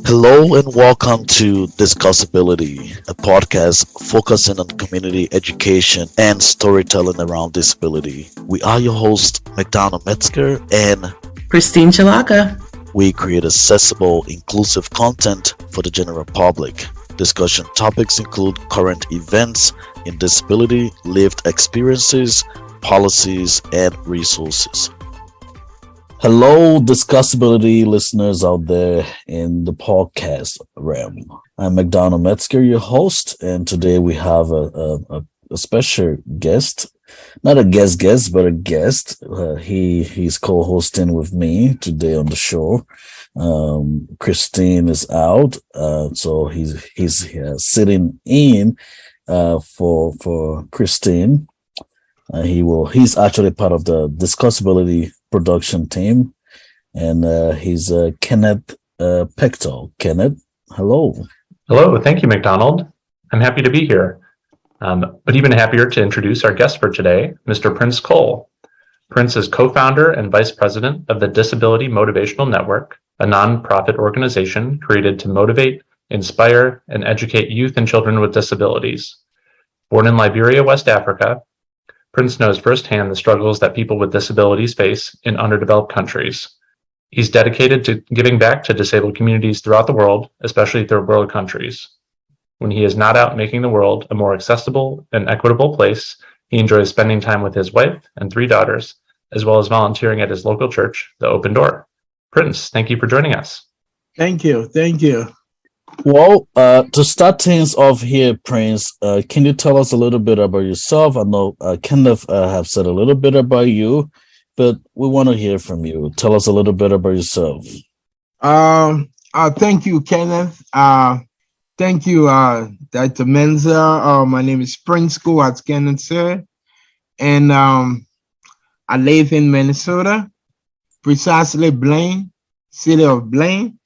Hello and welcome to Discussability, a podcast focusing on community education and storytelling around disability. We are your hosts, Macdonald Metzger, and Christine Chilaka. we create accessible, inclusive content for the general public. Discussion topics include current events in disability, lived experiences, policies, and resources. Hello, Discussability listeners out there in the podcast realm. I'm Macdonald Metzger, your host, and today we have a special guest. Not a guest, but a guest. He's co-hosting with me today on the show. Christine is out, so he's sitting in for Christine. He's actually part of the Discussability production team, and he's Kenneth Pechtl. Kenneth, hello. Hello, thank you, McDonald. I'm happy to be here, but even happier to introduce our guest for today, Mr. Prince Cole. Prince is co-founder and vice president of the Disability Motivational Network, a nonprofit organization created to motivate, inspire, and educate youth and children with disabilities. Born in Liberia, West Africa, Prince knows firsthand the struggles that people with disabilities face in underdeveloped countries. He's dedicated to giving back to disabled communities throughout the world, especially third world countries. When he is not out making the world a more accessible and equitable place, he enjoys spending time with his wife and 3 daughters, as well as volunteering at his local church, The Open Door. Prince, thank you for joining us. Thank you. Well, to start things off here, Prince, can you tell us a little bit about yourself? I know Kenneth have said a little bit about you, but we want to hear from you. Tell us a little bit about yourself. Thank you, Kenneth. Thank you, Dr. Menza. My name is Prince Cole, as Kenneth said, and I live in Minnesota, precisely Blaine, city of Blaine.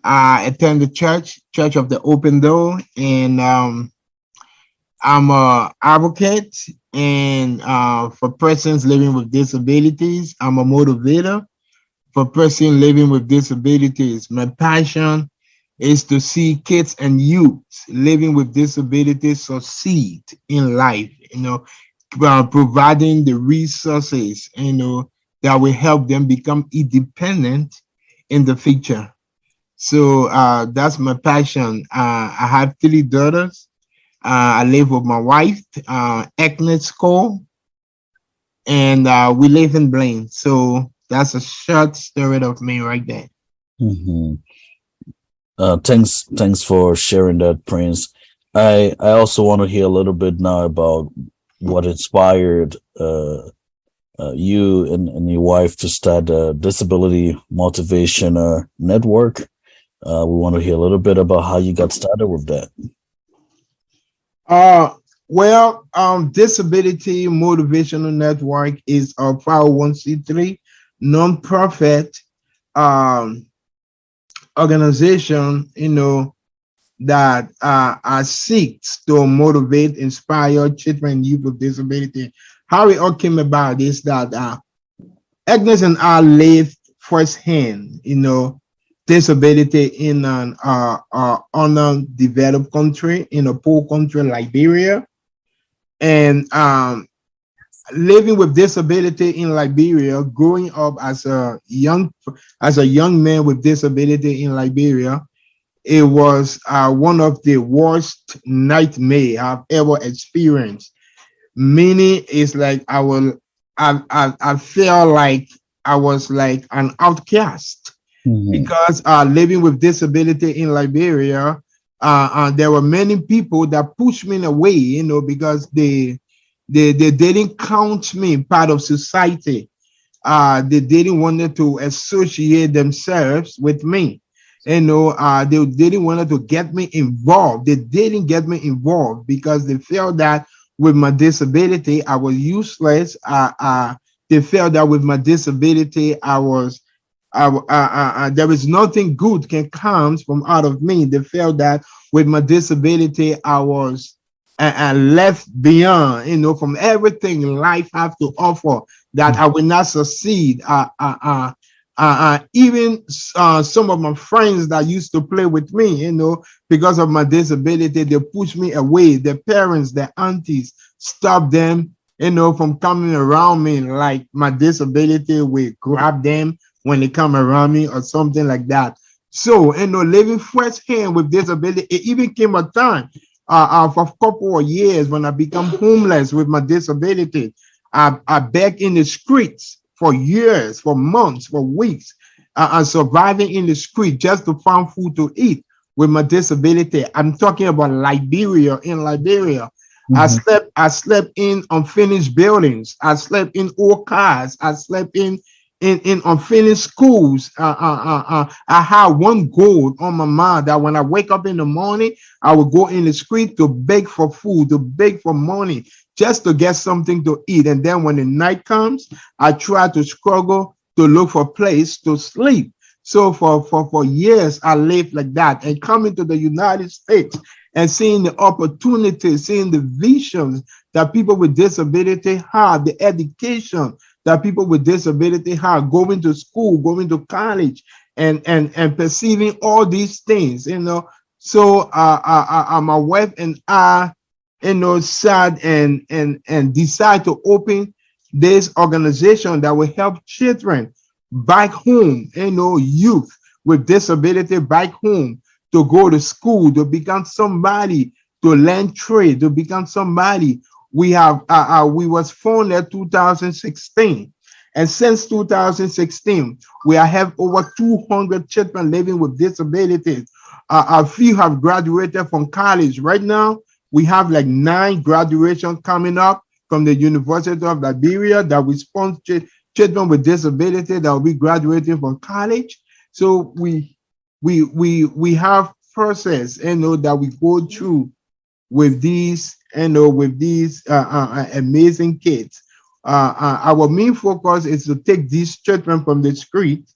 I attend the Church of the Open Door, and I'm an advocate and for persons living with disabilities. I'm a motivator for persons living with disabilities. My passion is to see kids and youth living with disabilities succeed in life, providing the resources, that will help them become independent in the future. So that's my passion. I have 3 daughters. I live with my wife, Agnes Cole, and we live in Blaine. So that's a short story of me right there. Mm-hmm. Thanks for sharing that, Prince. I also want to hear a little bit now about what inspired you and your wife to start a Disability Motivational Network. We want to hear a little bit about how you got started with that. Disability Motivational Network is a 501c3 nonprofit organization, that seeks to motivate, inspire children and youth with disability. How it all came about is that Agnes and I lived firsthand, disability in an underdeveloped country, in a poor country, Liberia, and living with disability in Liberia, growing up as a young man with disability in Liberia, it was one of the worst nightmares I've ever experienced. Meaning, it's like I feel like I was like an outcast. Mm-hmm. Because living with disability in Liberia, there were many people that pushed me away, because they didn't count me part of society. They didn't want to associate themselves with me. They didn't want to get me involved. They didn't get me involved because they felt that with my disability, I was useless. They felt that with my disability, there was nothing good can come from out of me. They felt that with my disability, I was left beyond, from everything life have to offer, that I will not succeed Even some of my friends that used to play with me, because of my disability, they push me away. Their parents, their aunties, stop them, from coming around me. Like my disability will grab them when they come around me or something like that. So, living firsthand with disability, it even came a time for a couple of years when I become homeless with my disability. I begged in the streets for years, for months, for weeks, and surviving in the street just to find food to eat with my disability. I'm talking about Liberia. In Liberia, I slept in unfinished buildings. I slept in old cars. I slept in unfinished schools. I had one goal on my mind that when I wake up in the morning, I would go in the street to beg for food, to beg for money, just to get something to eat. And then when the night comes, I try to struggle to look for a place to sleep. So for years, I lived like that. And coming to the United States and seeing the opportunities, seeing the visions that people with disability have, the education that people with disability have, going to school, going to college, and perceiving all these things, So my wife and I, sat and decide to open this organization that will help children back home, youth with disability back home, to go to school, to become somebody, to learn trade, to become somebody. We was founded 2016, and since 2016, we have over 200 children living with disabilities. A few have graduated from college. Right now, we have like 9 graduations coming up from the University of Liberia that we sponsor children with disability that will be graduating from college. So we have process, that we go through with these, amazing kids. Our main focus is to take these children from the street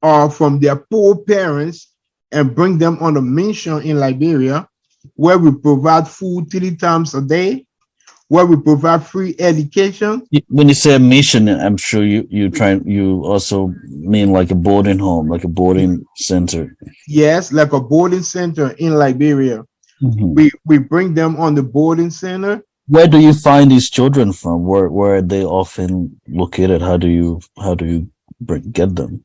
or from their poor parents and bring them on a mission in Liberia, where we provide food 3 times a day, where we provide free education. When you say a mission, I'm sure you also mean like a boarding home, like a boarding center. Yes, like a boarding center in Liberia. We bring them on the boarding center. Where do you find these children from? Where are they often located? How do you get them?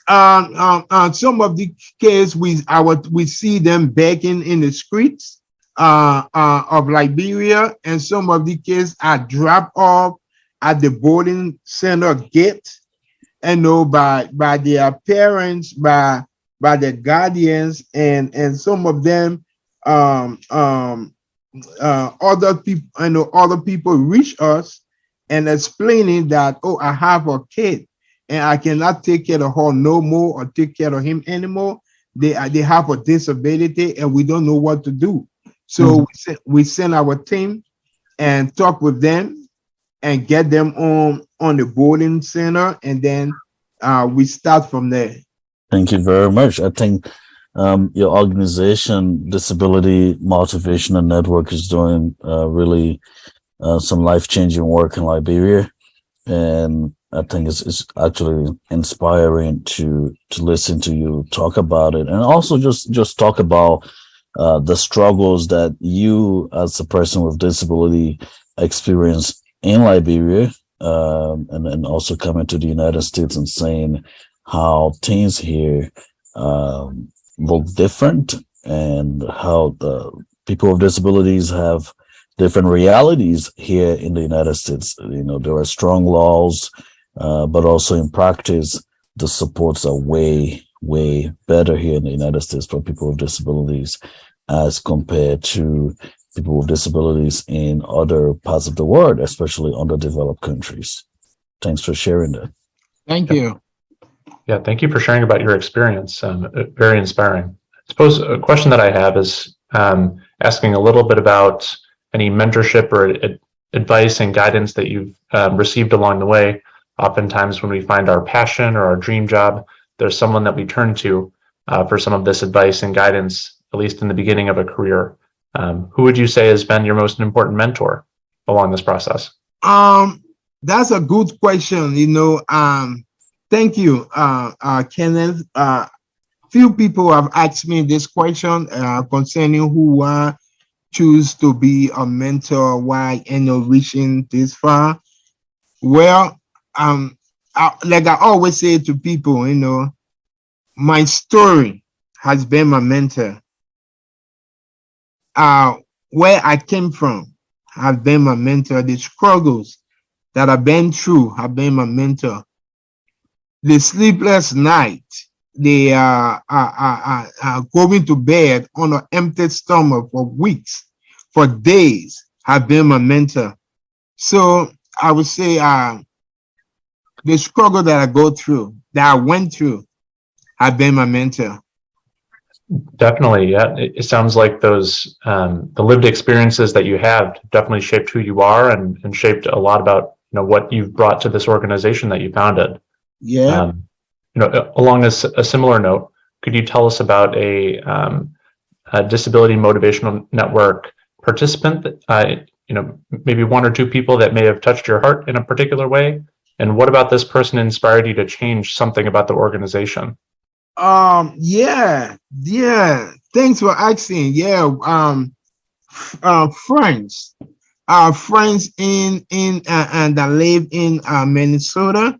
Some of the kids we see them begging in the streets of Liberia, and some of the kids are dropped off at the boarding center gate, by their parents, by their guardians, and some of them other people reach us and explaining that, oh, I have a kid and I cannot take care of her no more or take care of him anymore. They have a disability and we don't know what to do. So we send our team and talk with them and get them on the boarding center, and then we start from there. Thank you very much. I think your organization, Disability Motivational Network, is doing really some life-changing work in Liberia, and I think it's actually inspiring to listen to you talk about it, and also just talk about the struggles that you, as a person with disability, experience in Liberia, and also coming to the United States and saying how things here look different, and how the people with disabilities have different realities here in the United States. There are strong laws, but also in practice, the supports are way, way better here in the United States for people with disabilities as compared to people with disabilities in other parts of the world, especially underdeveloped countries. Thanks for sharing that. Thank you. Yeah, thank you for sharing about your experience. Very inspiring. I suppose a question that I have is asking a little bit about any mentorship or advice and guidance that you've received along the way. Oftentimes when we find our passion or our dream job, there's someone that we turn to for some of this advice and guidance, at least in the beginning of a career. Who would you say has been your most important mentor along this process? That's a good question. Thank you, Kenneth. Few people have asked me this question concerning who choose to be a mentor, why reaching this far. Well, like I always say to people, my story has been my mentor. Where I came from have been my mentor. The struggles that I've been through have been my mentor. The sleepless night, they are going to bed on an empty stomach for weeks, for days, have been my mentor. So I would say the struggle that I go through, that I went through, have been my mentor. Definitely, yeah. It sounds like those the lived experiences that you have definitely shaped who you are and shaped a lot about what you've brought to this organization that you founded. Yeah. Along a similar note, could you tell us about a Disability Motivational Network participant that maybe one or two people that may have touched your heart in a particular way? And what about this person inspired you to change something about the organization? Yeah. Thanks for asking. Yeah. Friends. Friends in and that live in Minnesota.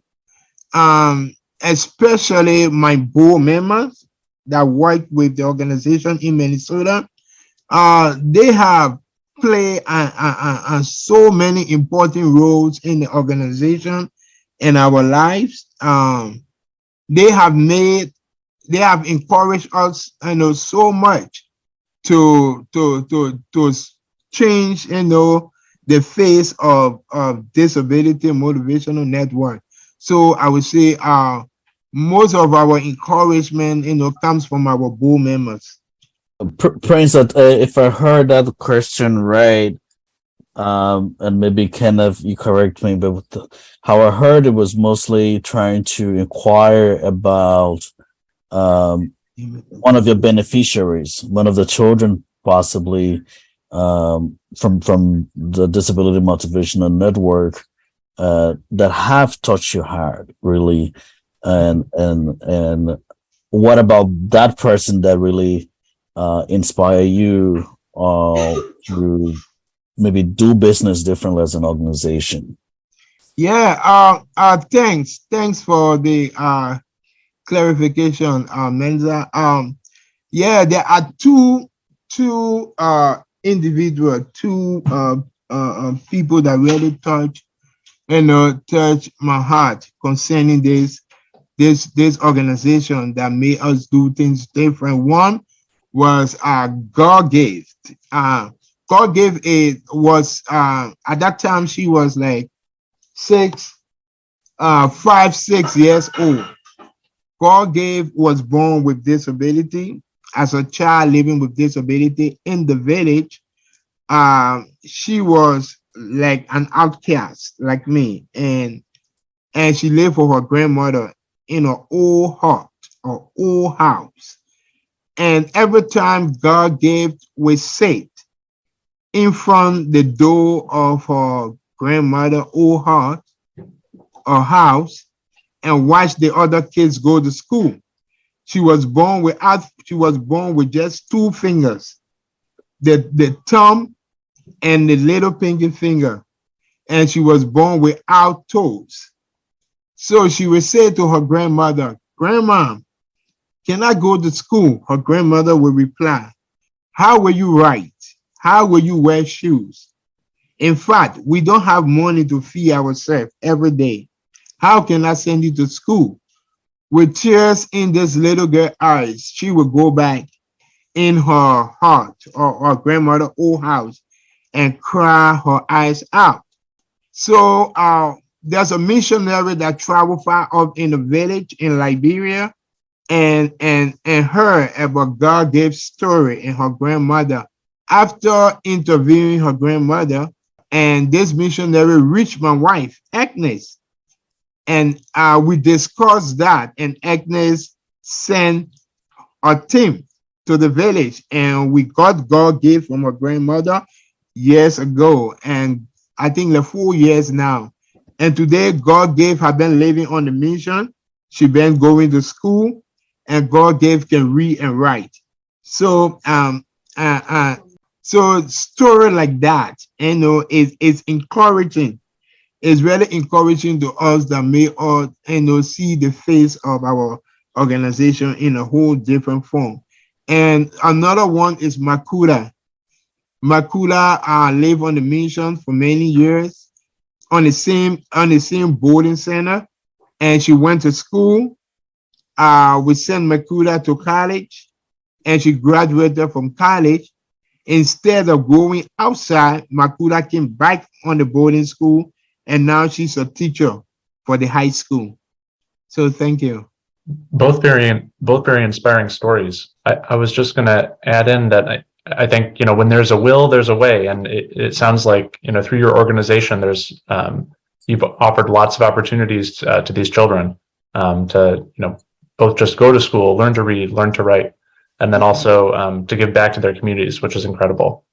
Especially my board members that work with the organization in Minnesota. They have played so many important roles in the organization and our lives. They have encouraged us, so much to change, the face of Disability Motivational Network. So I would say most of our encouragement, comes from our board members. Prince, that if I heard that question right, and maybe Kenneth, you correct me, but how I heard it was mostly trying to inquire about one of your beneficiaries, one of the children, possibly from the Disability Motivational Network, that have touched your heart, really, and what about that person that really inspire you to maybe do business differently as an organization? Yeah. Thanks for the clarification, Menza. Yeah, there are two individual, two people that really touch my heart concerning this organization that made us do things different. One was God gave. God gave it was at that time she was like 5, 6 years old. God gave was born with disability. As a child living with disability in the village, she was like an outcast, like me, and she lived with her grandmother in an old hut or old house. And every time God gave was sit in front the door of her grandmother old hut or house and watch the other kids go to school. She was born with just 2 fingers, the thumb and the little pinky finger, and she was born without toes. So she would say to her grandmother, "Grandma, can I go to school?" Her grandmother would reply, "How will you write? How will you wear shoes? In fact, we don't have money to feed ourselves every day. How can I send you to school?" With tears in this little girl's eyes, she would go back in her heart or her grandmother's old house and cry her eyes out. So there's a missionary that traveled far up in the village in Liberia and heard about God gave story and her grandmother. After interviewing her grandmother, and this missionary reached my wife, Agnes, and we discussed that, and Agnes sent a team to the village, and we got God gave from her grandmother years ago, and I think like 4 years now. And today, God gave have been living on the mission. She been going to school, and God gave can read and write. So uh, uh so story like that, is encouraging. It's really encouraging to us that may all see the face of our organization in a whole different form. And another one is Makura. Makula lived on the mission for many years on the same boarding center, and she went to school. We sent Makula to college, and she graduated from college. Instead of going outside, Makula came back on the boarding school, and now she's a teacher for the high school. So thank you. Both very inspiring stories. I was just going to add in that I think, when there's a will, there's a way. And it sounds like, through your organization, there's you've offered lots of opportunities to these children to, both just go to school, learn to read, learn to write, and then also to give back to their communities, which is incredible.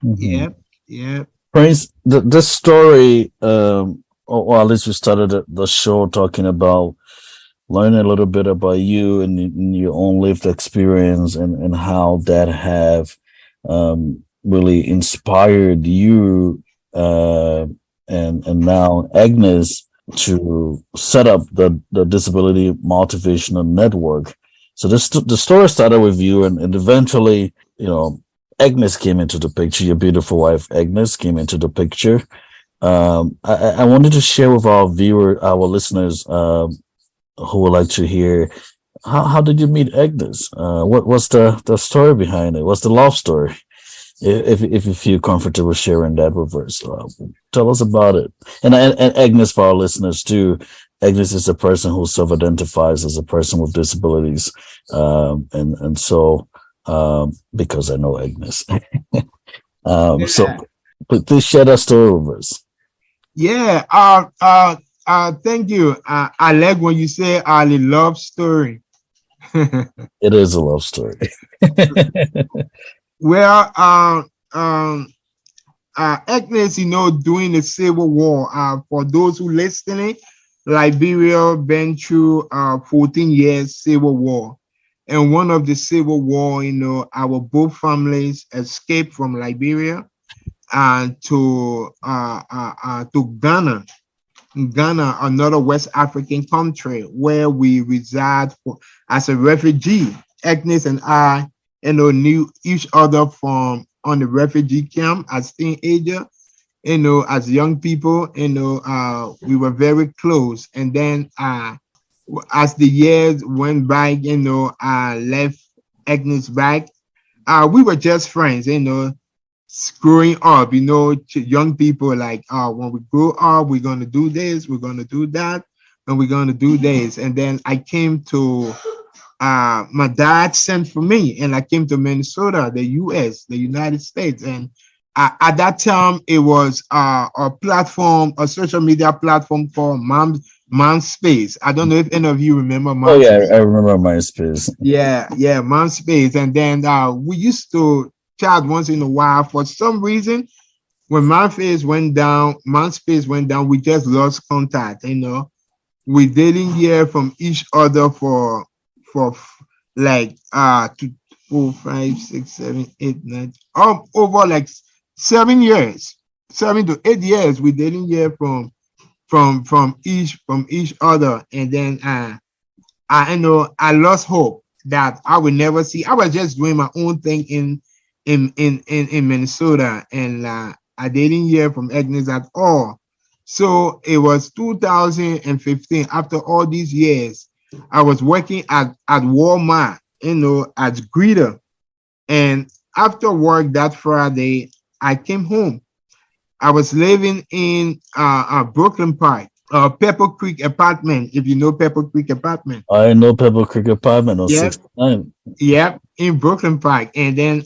Mm-hmm. Yep. Prince, this story, or at least we started the show talking about learning a little bit about you and your own lived experience and how that have really inspired you and now Agnes to set up the Disability Motivational Network. So the story started with you, and eventually, Agnes came into the picture. Your beautiful wife, Agnes, came into the picture. I wanted to share with our listeners, who would like to hear, how did you meet Agnes? What's the story behind it? What's the love story? If you feel comfortable sharing that with us, tell us about it. And Agnes, for our listeners too, Agnes is a person who self-identifies as a person with disabilities, and so because I know Agnes, so please share that story with us. Yeah. Thank you. I like when you say the love story. It is a love story. Well, Agnes, during the Civil War, for those who listening, Liberia been through 14 years Civil War. And one of the Civil War, our both families escaped from Liberia and to Ghana. Ghana, another West African country where we reside as a refugee. Agnes and I, knew each other from on the refugee camp as teenagers, as young people, we were very close. And then as the years went by, I left Agnes back. We were just friends, growing up, young people like, when we grow up, we're going to do this, we're going to do that, and we're going to do this. And then I came to, my dad sent for me, and I came to Minnesota, the US, the United States. And at that time, it was a social media platform called MySpace. I don't know if any of you remember MySpace. Oh yeah, I remember MySpace. Yeah, MySpace. And then we used to chat once in a while. For some reason, when MySpace went down, we just lost contact. We didn't hear from each other for like 2, 4, 5, 6, 7, 8, 9, over like 7 years, 7 to 8 years. We didn't hear from each other. And then I lost hope that I would never see. I was just doing my own thing in Minnesota, and I didn't hear from Agnes at all. So it was 2015. After all these years, I was working at Walmart, as greeter. And after work that Friday, I came home. I was living in Brooklyn Park, Pepper Creek apartment. If you know Pepper Creek apartment, I know Pepper Creek apartment on 69. Yep, in Brooklyn Park. And then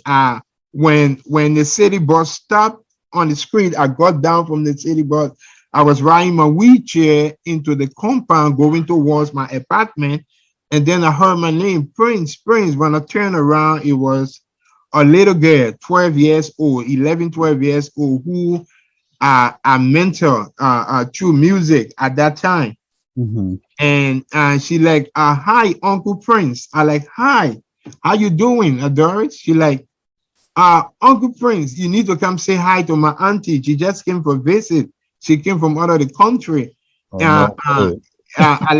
when the city bus stopped on the street, I got down from the city bus. I was riding my wheelchair into the compound going towards my apartment. And then I heard my name, Prince. When I turned around, it was a little girl, 12 years old, 11, 12 years old, who I mentored through music at that time. Mm-hmm. And she like, hi, Uncle Prince. I like, hi, how you doing, Doris? She like, Uncle Prince, you need to come say hi to my auntie. She just came for visit. She came from out of the country. Oh no. I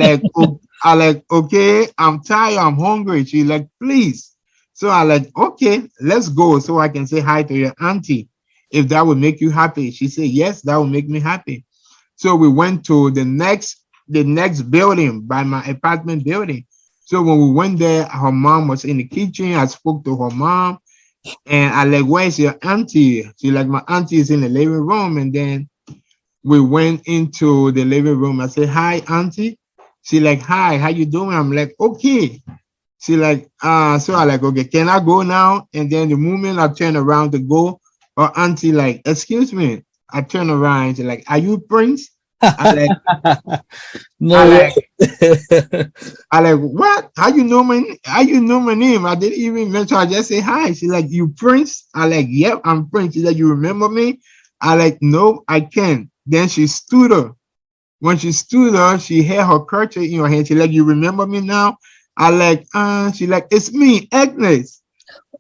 like, okay, I'm tired, I'm hungry. She like, please. So I like, okay, let's go so I can say hi to your auntie. If that would make you happy. She said, yes, that will make me happy. So we went to the next building by my apartment building. So when we went there, her mom was in the kitchen. I spoke to her mom. And I like, where's your auntie? She like, my auntie is in the living room. And then we went into the living room. I said, hi, auntie. She like, hi, how you doing? I'm like, okay. She like, so I like, okay, can I go now? And then the moment I turn around to go, her auntie like, excuse me. I turn around and she like, are you Prince? I like, No I way. like, I like, what? How you know my name? I didn't even mention. I just say hi. She like, you Prince? I like, yep, I'm Prince. She like, you remember me? I like, no, I can't. Then she stood up. When she stood up, she had her kerchief in her hand. She like, you remember me now? I like, she like, it's me, Agnes.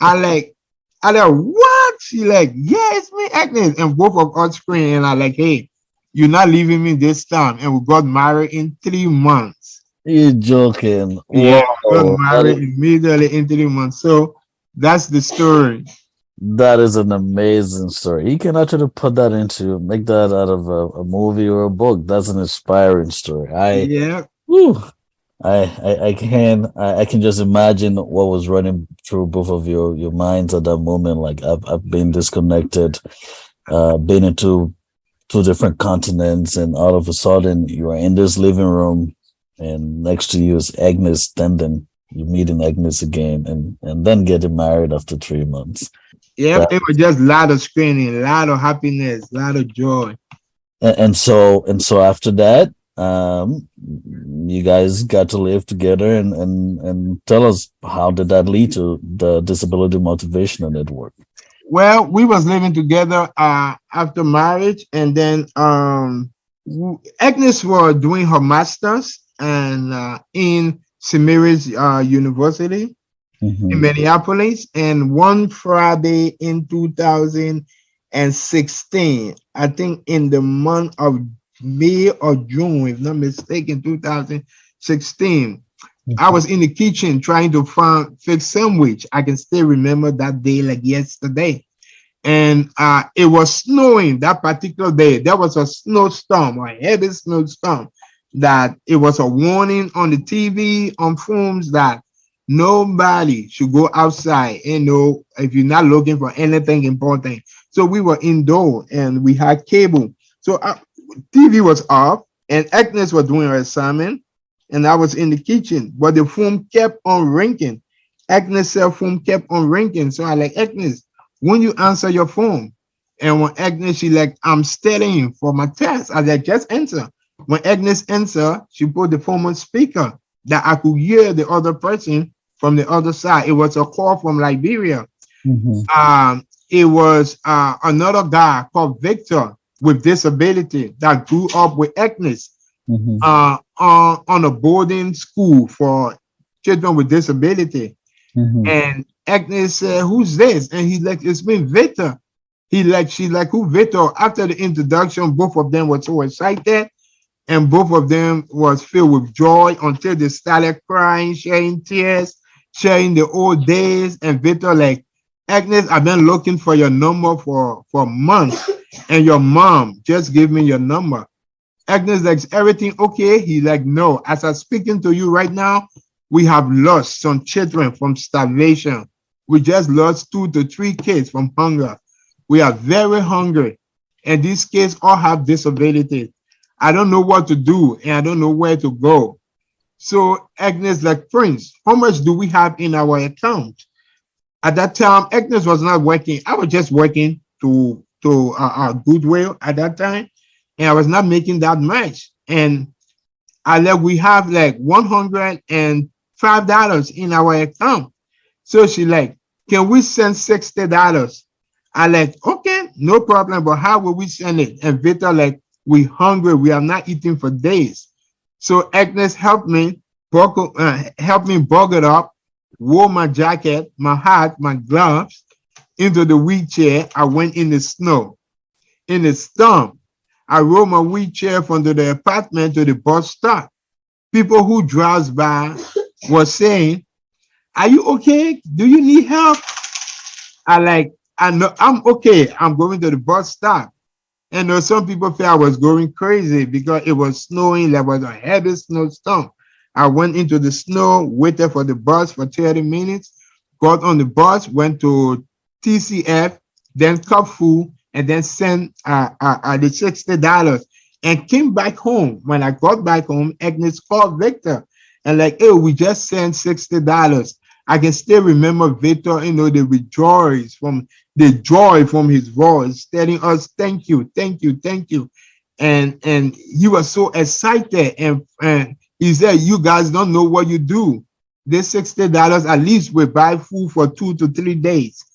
I like, what? She like, yeah, it's me, Agnes. And both of us scream. And I like, hey, you're not leaving me this time. And we got married in 3 months. You're joking. Yeah, we got Whoa. married immediately in 3 months. So that's the story. That is an amazing story. You can actually put that into, make that out of a movie or a book. That's an inspiring story. Yeah. Whew, I can just imagine what was running through both of your minds at that moment. Like I've been disconnected, been into two different continents, and all of a sudden you are in this living room, and next to you is Agnes standing. You're meeting Agnes again, and then getting married after 3 months. Yep. It was just a lot of screening, a lot of happiness, a lot of joy. And so after that, you guys got to live together, and tell us, how did that lead to the Disability Motivational Network? Well, we was living together after marriage, and then Agnes was doing her masters and in St. Mary's University in Mhm. Minneapolis. And one Friday in 2016, I think in the month of May or June, if not mistaken, 2016, I was in the kitchen trying to fix sandwich. I can still remember that day like yesterday. And it was snowing that particular day. There was a snowstorm, a heavy snowstorm, that it was a warning on the TV, on phones, that nobody should go outside, if you're not looking for anything important. So we were indoor and we had cable. So TV was off and Agnes was doing her assignment and I was in the kitchen, but the phone kept on ringing. Agnes' cell phone kept on ringing. So I like, Agnes, when you answer your phone? And when Agnes, she like, I'm studying for my test. I like, just answer. When Agnes answer, she put the phone on speaker that I could hear the other person from the other side. It was a call from Liberia. Mhm. It was another guy called Victor with disability that grew up with Agnes Mhm. on a boarding school for children with disability. Mhm. And Agnes said, who's this? And he's like, it's me, Victor. She's like, who, Victor? After the introduction, both of them were so excited and both of them was filled with joy until they started crying, sharing tears, sharing the old days. And Victor like, Agnes, I've been looking for your number for months and your mom just gave me your number. Agnes like, everything okay? He like, no, as I'm speaking to you right now, we have lost some children from starvation. We just lost 2 to 3 kids from hunger. We are very hungry. And these kids all have disabilities. I don't know what to do and I don't know where to go. So Agnes like, Prince, how much do we have in our account? At that time, Agnes was not working. I was just working to Goodwill at that time. And I was not making that much. And we have like $105 in our account. So she like, can we send $60? I like, okay, no problem, but how will we send it? And Victor like, we hungry, we are not eating for days. So Agnes helped me buckle up, wore my jacket, my hat, my gloves into the wheelchair. I went in the snow, in the storm. I rode my wheelchair from the apartment to the bus stop. People who drives by were saying, "Are you okay? Do you need help?" I know I'm okay. I'm going to the bus stop. And some people felt I was going crazy because it was snowing. There was a heavy snowstorm. I went into the snow, waited for the bus for 30 minutes, got on the bus, went to TCF, then Corfu, and then sent the $60 and came back home. When I got back home, Agnes called Victor and like, "Hey, we just sent $60. I can still remember Victor, the joy from his voice, telling us, "Thank you, thank you, thank you." And he was so excited. And he said, "You guys don't know what you do. This $60 at least will buy food for 2 to 3 days."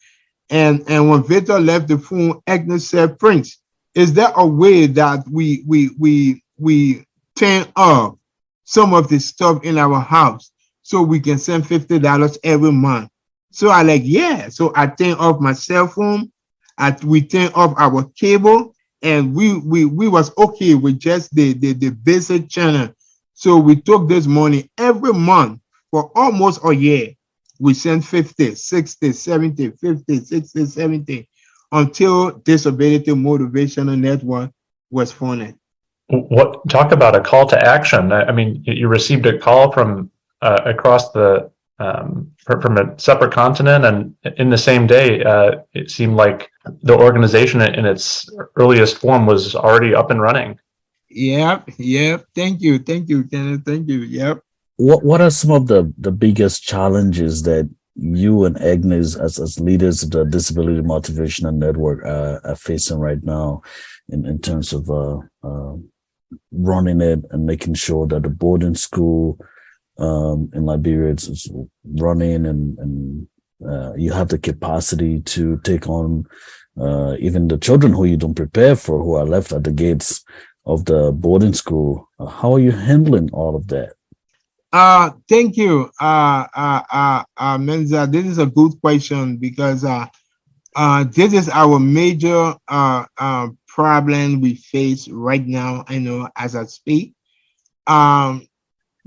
And when Victor left the phone, Agnes said, "Prince, is there a way that we turn off some of the stuff in our house so we can send $50 every month?" So I like, yeah. So I turn off my cell phone, we turn off our cable, and we was okay with just the basic channel. So we took this money every month for almost a year. We sent 50, 60, 70, 50, 60, 70 until Disability Motivational Network was funded. Talk about a call to action. I mean, you received a call from across the from a separate continent, and in the same day, it seemed like the organization in its earliest form was already up and running. Yep. Thank you, Kenneth. Thank you. Yep. What are some of the biggest challenges that you and Agnes as leaders of the Disability Motivational Network are facing right now in terms of running it and making sure that the boarding school in Liberia is running and you have the capacity to take on even the children who you don't prepare for, who are left at the gates of the boarding school? How are you handling all of that? Thank you, Menza. This is a good question because this is our major problem we face right now. I know as I speak,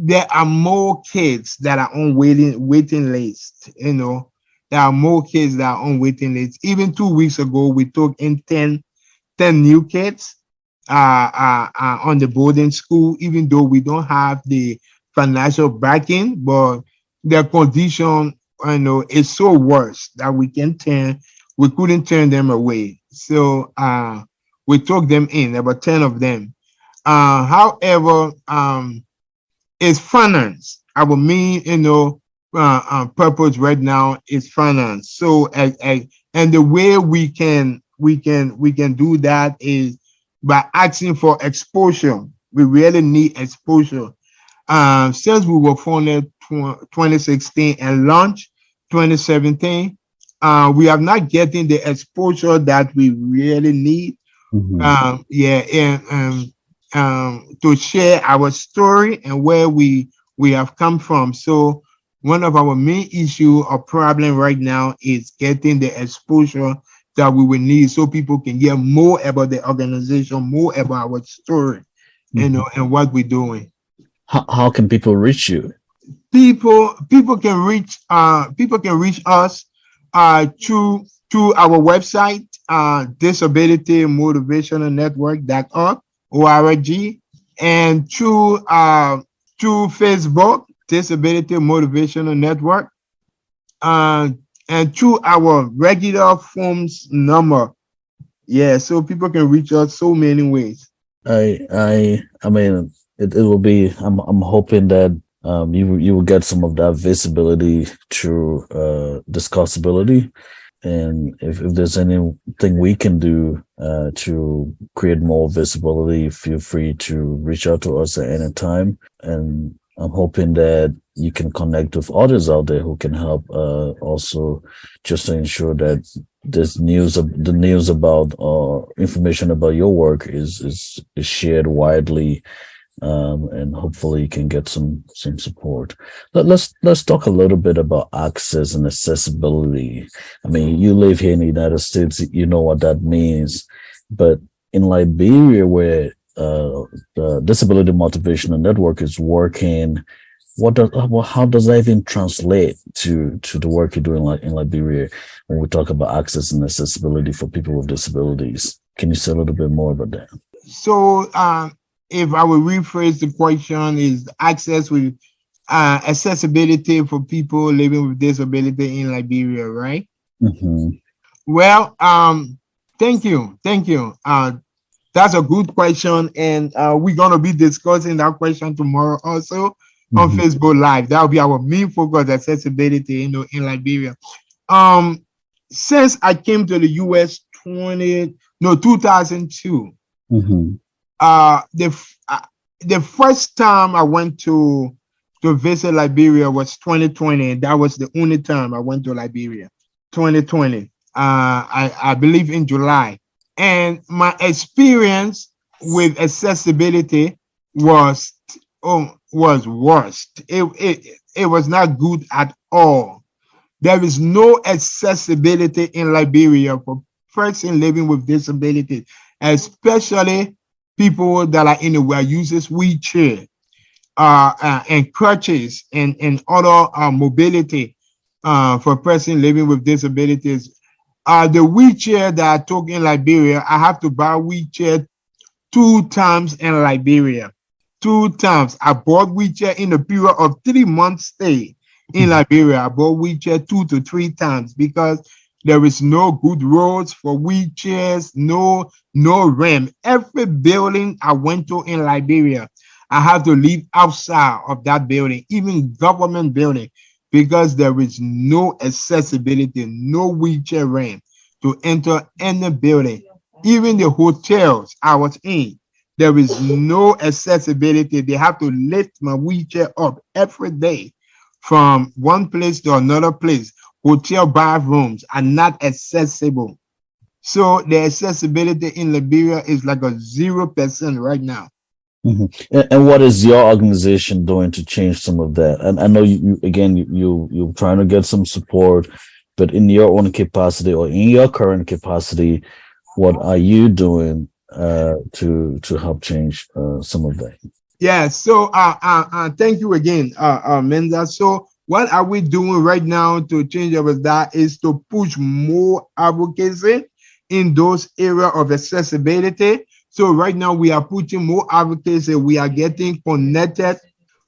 there are more kids that are on waiting list. There are more kids that are on waiting list. Even 2 weeks ago, we took in 10 new kids on the boarding school, even though we don't have the financial backing, but their condition, is so worse that we couldn't turn them away. So we took them in, about 10 of them. However, it's finance. Our main, purpose right now is finance. So, and the way we can do that is by asking for exposure. We really need exposure. Since we were founded 2016 and launched 2017, we are not getting the exposure that we really need. To share our story and where we have come from. So one of our main issue or problem right now is getting the exposure that we will need so people can hear more about the organization, more about our story, and what we're doing. How can people reach you? People can reach us through our website, Disability Motivational Network.org, and through Facebook, Disability Motivational Network, and through our regular phones number. Yeah, so people can reach us so many ways. I mean, it will be. I'm hoping that you will get some of that visibility through Discussability. And if there's anything we can do to create more visibility, feel free to reach out to us at any time. And I'm hoping that you can connect with others out there who can help also just to ensure that the news about information about your work is shared widely and hopefully you can get some support. Let's talk a little bit about access and accessibility. I mean, you live here in the United States, you know what that means, but in Liberia, where the Disability Motivational Network is working, how does that even translate to the work you're doing in Liberia when we talk about access and accessibility for people with disabilities? Can you say a little bit more about that? So, if I will rephrase the question, is access with accessibility for people living with disability in Liberia, right? Mm-hmm. Well, thank you. That's a good question, and we're gonna be discussing that question tomorrow also on Facebook Live. That will be our main focus: accessibility, in Liberia. Since I came to the US 2002. Mm-hmm. The first time I went to visit Liberia was 2020. That was the only time I went to Liberia. 2020. I believe in July. And my experience with accessibility was worst. It was not good at all. There is no accessibility in Liberia for persons living with disabilities, especially people that are in the world uses wheelchair and crutches and other mobility for person living with disabilities. The wheelchair that I took in Liberia, I have to buy wheelchair 2 times in Liberia. 2 times. I bought wheelchair in the period of 3 months stay in Liberia. I bought wheelchair 2 to 3 times because there is no good roads for wheelchairs, no ramp. Every building I went to in Liberia, I have to live outside of that building, even government building, because there is no accessibility, no wheelchair ramp to enter any building. Even the hotels I was in, there is no accessibility. They have to lift my wheelchair up every day from one place to another place. Hotel bathrooms are not accessible. So the accessibility in Liberia is like a 0% right now. Mm-hmm. And what is your organization doing to change some of that? And I know you're trying to get some support, but in your own capacity or in your current capacity, what are you doing to help change some of that? Yeah. So thank you again, Menza. So what are we doing right now to change over that is to push more advocacy in those areas of accessibility. So right now we are putting more advocacy. We are getting connected.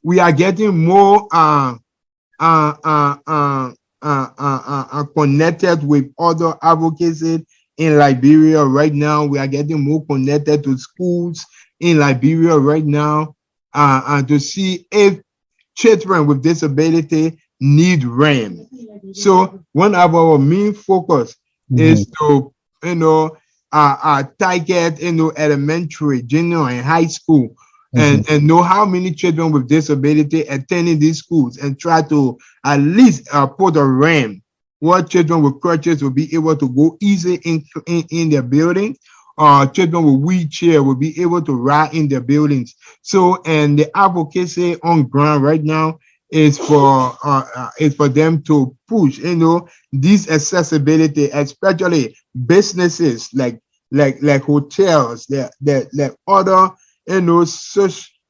We are getting more connected with other advocacy in Liberia right now. We are getting more connected to schools in Liberia right now to see if children with disability need ramp. So one of our main focus is to target elementary, junior, and high school, and know how many children with disability attending these schools, and try to at least put a ramp where children with crutches will be able to go easy in their building. Children with wheelchair will be able to ride in their buildings. So, and the advocacy on ground right now is for them to push, this accessibility, especially businesses like hotels, like other,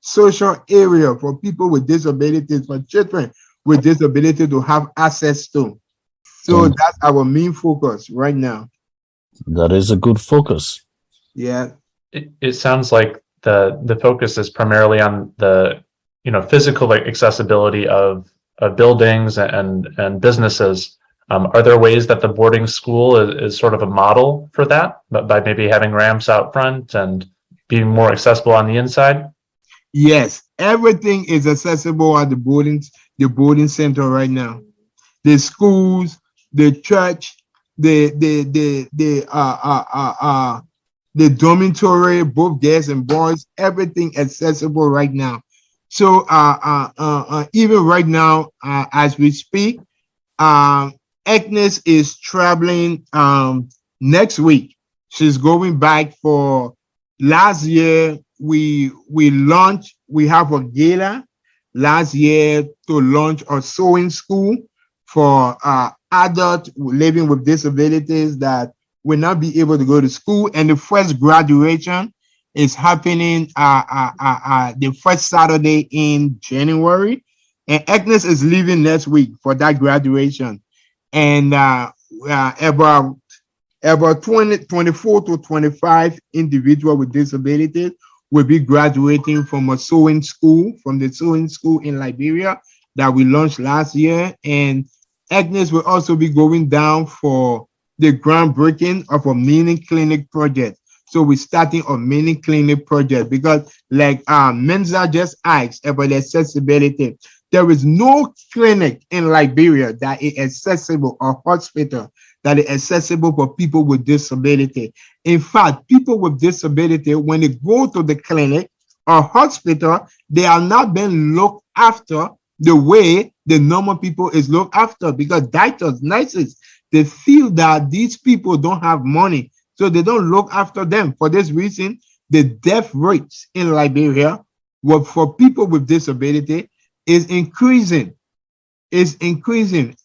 social area for people with disabilities, for children with disability to have access to. So that's our main focus right now. That is a good focus. Yeah. It sounds like the focus is primarily on the physical accessibility of buildings and businesses. Are there ways that the boarding school is sort of a model for that, but by maybe having ramps out front and being more accessible on the inside? Yes, everything is accessible at the boarding center right now. The schools, the church, the dormitory, both girls and boys, everything accessible right now. So even right now, as we speak, Agnes is traveling next week. She's going back for last year. we have a gala last year to launch a sewing school for adults living with disabilities that will not be able to go to school. And the first graduation is happening the first Saturday in January. And Agnes is leaving next week for that graduation. And about 24 to 25 individuals with disabilities will be graduating from the sewing school in Liberia that we launched last year. And Agnes will also be going down for the groundbreaking of a mini clinic project. So we're starting a mini clinic project because, like Menza just asked about accessibility, there is no clinic in Liberia that is accessible, or hospital that is accessible for people with disability. In fact, people with disability, when they go to the clinic or hospital, they are not being looked after the way the normal people is looked after, because doctors, nurses, they feel that these people don't have money, so they don't look after them. For this reason, the death rates in Liberia for people with disability is increasing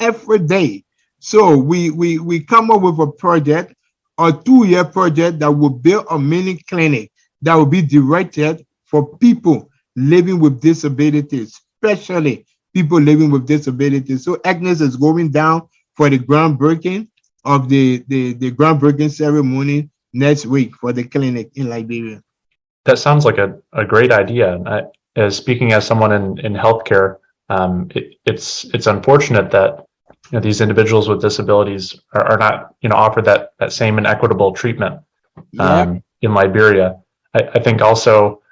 every day. So we come up with a project, a 2-year project, that will build a mini clinic that will be directed for people living with disabilities, especially people living with disabilities. So Agnes is going down for the groundbreaking of the groundbreaking ceremony next week for the clinic in Liberia. That sounds like a great idea. Speaking as someone in healthcare, it's unfortunate that these individuals with disabilities are not offered that same and equitable treatment in Liberia. I think also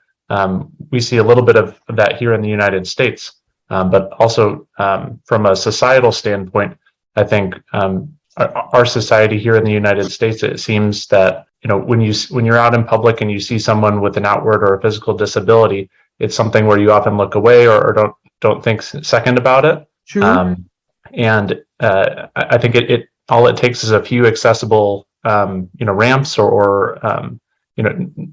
we see a little bit of that here in the United States, but also from a societal standpoint, I think our society here in the United States, it seems that when you're out in public and you see someone with an outward or a physical disability, it's something where you often look away or don't think second about it. True. And I think it all it takes is a few accessible ramps or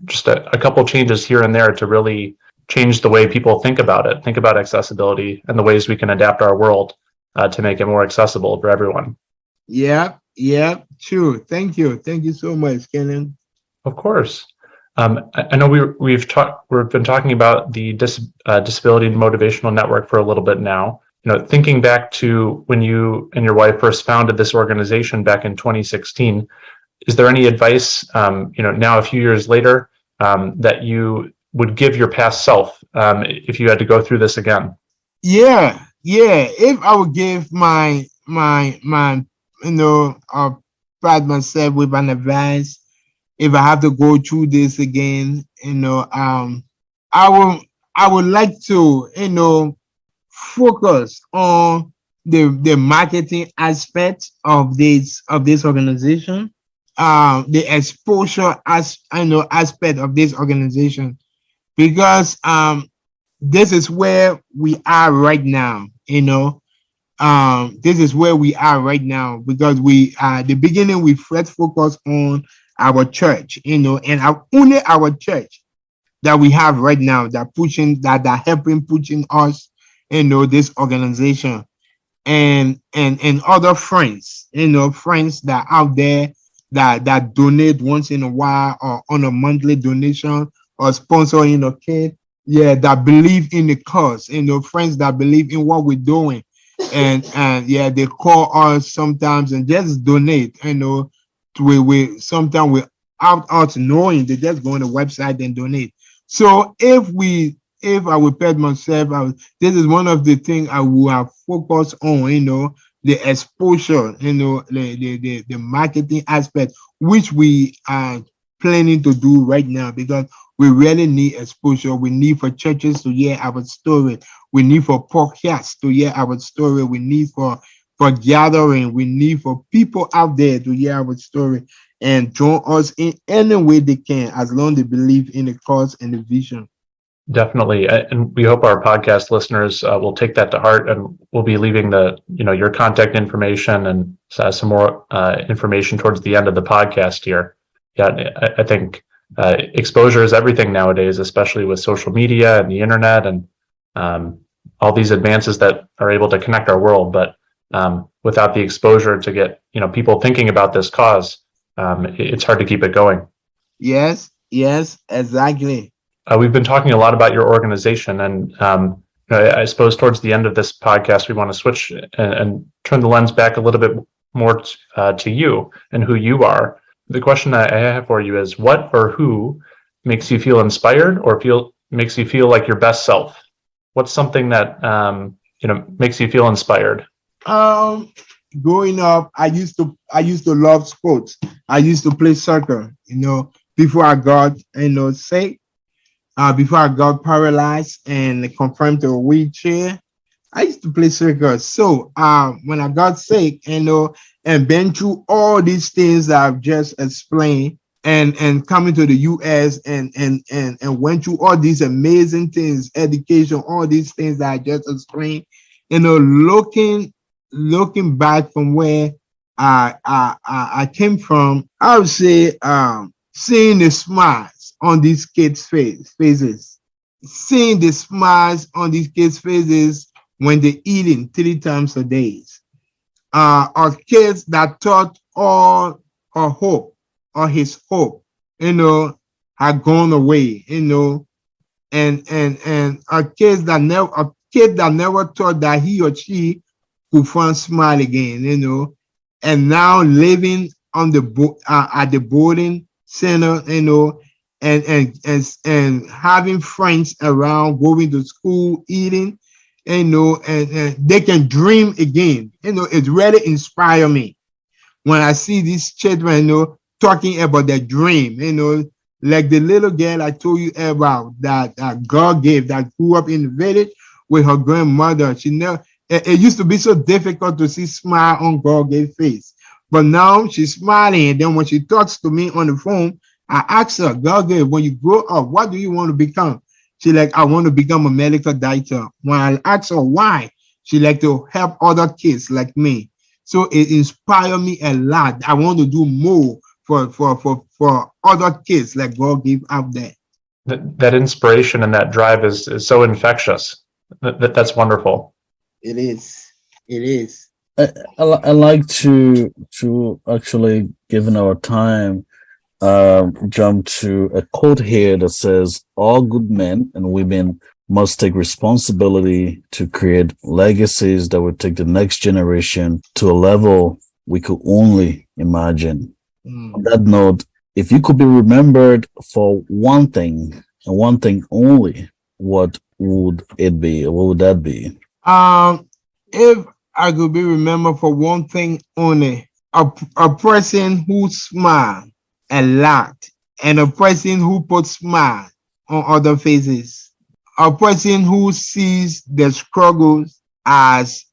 just a couple changes here and there to really change the way people think about accessibility and the ways we can adapt our world to make it more accessible for everyone. Yeah, true. Thank you so much, Kenneth. Of course. I know we've been talking about the Disability Motivational Network for a little bit now. Thinking back to when you and your wife first founded this organization back in 2016, is there any advice, now a few years later, that you would give your past self if you had to go through this again? Yeah. If I would give my pride myself with an advice, if I have to go through this again, I would like to, focus on the marketing aspect of this organization, the exposure aspect of this organization, because this is where we are right now. This is where we are right now because we the beginning we first focus on our church, and only our church that we have right now that helping pushing us, this organization, and other friends, friends that are out there that donate once in a while or on a monthly donation or sponsoring a kid, that believe in the cause, friends that believe in what we're doing, and they call us sometimes and just donate, we sometimes without knowing, they just go on the website and donate. So if I would pet myself, this is one of the things I will have focused on, the exposure, the marketing aspect, which we are planning to do right now, because we really need exposure. We need for churches to hear our story. We need for podcasts to hear our story. We need for gathering. We need for people out there to hear our story and join us in any way they can, as long as they believe in the cause and the vision. Definitely, and we hope our podcast listeners will take that to heart, and we'll be leaving your contact information and some more information towards the end of the podcast here. Yeah, I think exposure is everything nowadays, especially with social media and the internet and all these advances that are able to connect our world. But without the exposure to get people thinking about this cause, it's hard to keep it going. Yes, yes, exactly. We've been talking a lot about your organization, and I suppose towards the end of this podcast, we want to switch and turn the lens back a little bit more to you and who you are. The question I have for you is, what or who makes you feel inspired or makes you feel like your best self? What's something that makes you feel inspired? Growing up, I used to love sports. I used to play soccer, before I got sick, before I got paralyzed and confined to a wheelchair. I used to play soccer. So when I got sick, and been through all these things that I've just explained, and coming to the US and went through all these amazing things, education, all these things that I just explained, looking back from where I came from, I would say seeing the smiles on these kids' faces, seeing the smiles on these kids' faces when they're eating 3 times a day. Or kids that thought all her hope or his hope, had gone away, and a kid that never thought that he or she could find smile again, and now living on the at the boarding center, and having friends around, going to school, eating, and they can dream again. It really inspires me when I see these children, talking about their dream, like the little girl I told you about that God gave, that grew up in the village with her grandmother. It used to be so difficult to see smile on God gave face, but now she's smiling. And then when she talks to me on the phone, I ask her, God gave, when you grow up, what do you want to become? She like, I want to become a medical doctor. When I ask her why, she like to help other kids like me. So it inspired me a lot. I want to do more for other kids like God gave out there. That inspiration and that drive is so infectious. That's wonderful. It is. It is. I like to actually, given our time, jump to a quote here that says, all good men and women must take responsibility to create legacies that will take the next generation to a level we could only imagine. On that note, if you could be remembered for one thing and one thing only, what would it be? What would that be? If I could be remembered for one thing only, a person who smiles a lot, and a person who puts smile on other faces, a person who sees the struggles as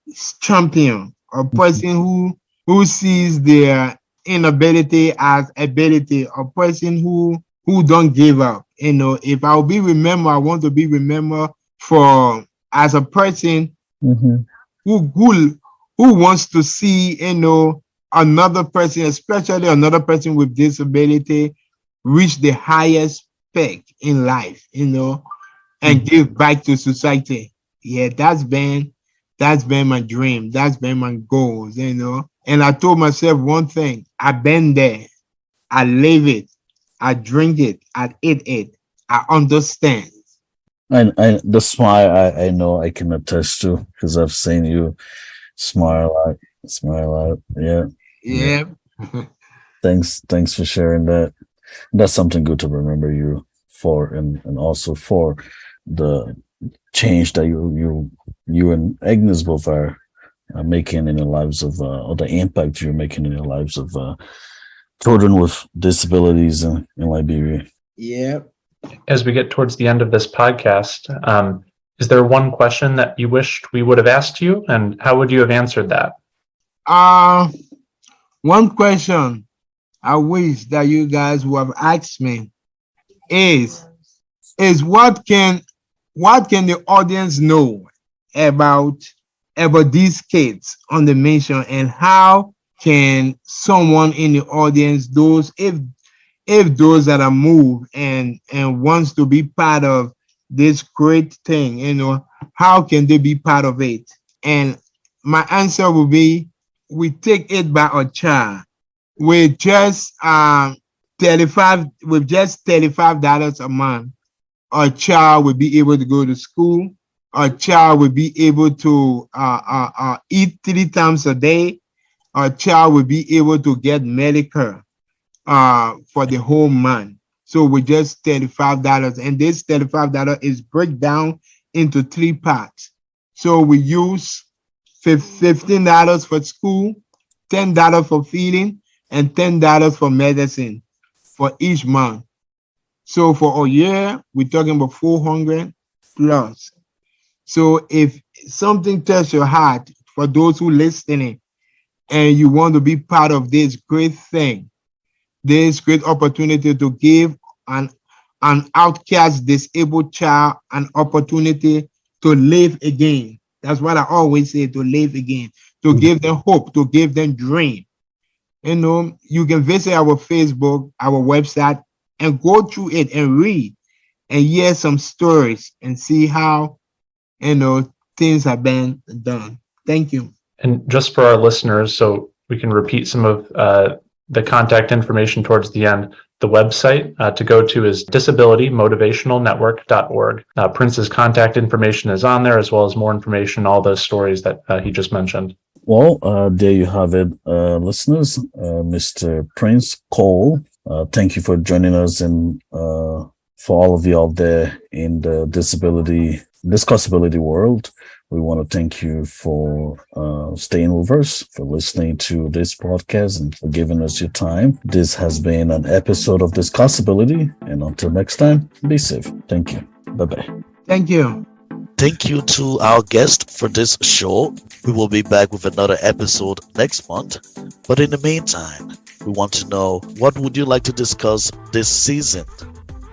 champion, a person who sees their inability as ability, a person who don't give up. If I'll be remembered, I want to be remembered for as a person who wants to see, another person, especially another person with disability, reach the highest peg in life, and give back to society. Yeah, that's been my dream. That's been my goals, And I told myself one thing: I've been there. I live it. I drink it. I eat it. I understand. And the smile, I know I can attest to, because I've seen you smile a lot. Yeah. Yeah. Thanks for sharing that. That's something good to remember you for, and also for the change that you and Agnes both are making in the lives of, or the impact you're making in the lives of children with disabilities in Liberia. Yeah. As we get towards the end of this podcast, is there one question that you wished we would have asked you, and how would you have answered that? One question I wish that you guys would have asked me is what can the audience know about these kids on the mission, and how can someone in the audience, those if if those that are moved and wants to be part of this great thing, how can they be part of it? And my answer will be, we take it by a child. With just $35 a month, a child will be able to go to school. A child will be able to eat 3 times a day. A child will be able to get medical for the whole month. So with just $35, and this $35 is break down into 3 parts. So we use $15 for school, $10 for feeding, and $10 for medicine for each month. So for a year, we're talking about 400 plus. So if something touches your heart, for those who listening, and you want to be part of this great thing, this great opportunity to give an outcast disabled child an opportunity to live again. That's what I always say, to live again, to give them hope, to give them dream. You can visit our Facebook, our website, and go through it and read and hear some stories and see how, things have been done. Thank you. And just for our listeners, so we can repeat some of the contact information towards the end, the website to go to is disabilitymotivationalnetwork.org. Prince's contact information is on there, as well as more information, all those stories that he just mentioned. Well, there you have it, listeners. Mr. Prince Cole, thank you for joining us, and for all of you out there in the discussability world, we want to thank you for staying with us, for listening to this podcast, and for giving us your time. This has been an episode of Discussability, and until next time, be safe. Thank you. Bye-bye. Thank you. Thank you to our guest for this show. We will be back with another episode next month. But in the meantime, we want to know, what would you like to discuss this season?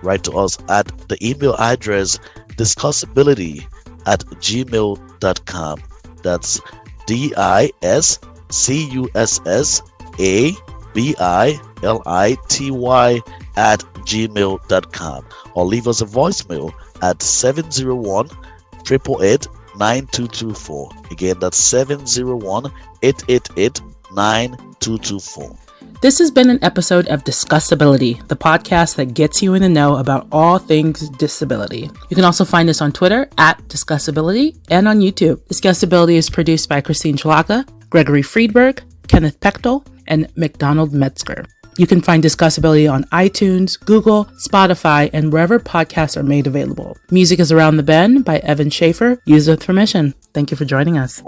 Write to us at the email address discussability@gmail.com. That's DISCUSSABILITY@gmail.com, or leave us a voicemail at 701-888-9224. Again, that's 701-888-9224. This has been an episode of Discussability, the podcast that gets you in the know about all things disability. You can also find us on Twitter at Discussability and on YouTube. Discussability is produced by Christine Chilaka, Gregory Friedberg, Kenneth Pechtl, and Macdonald Metzger. You can find Discussability on iTunes, Google, Spotify, and wherever podcasts are made available. Music is Around the Bend by Evan Schaefer, used with permission. Thank you for joining us.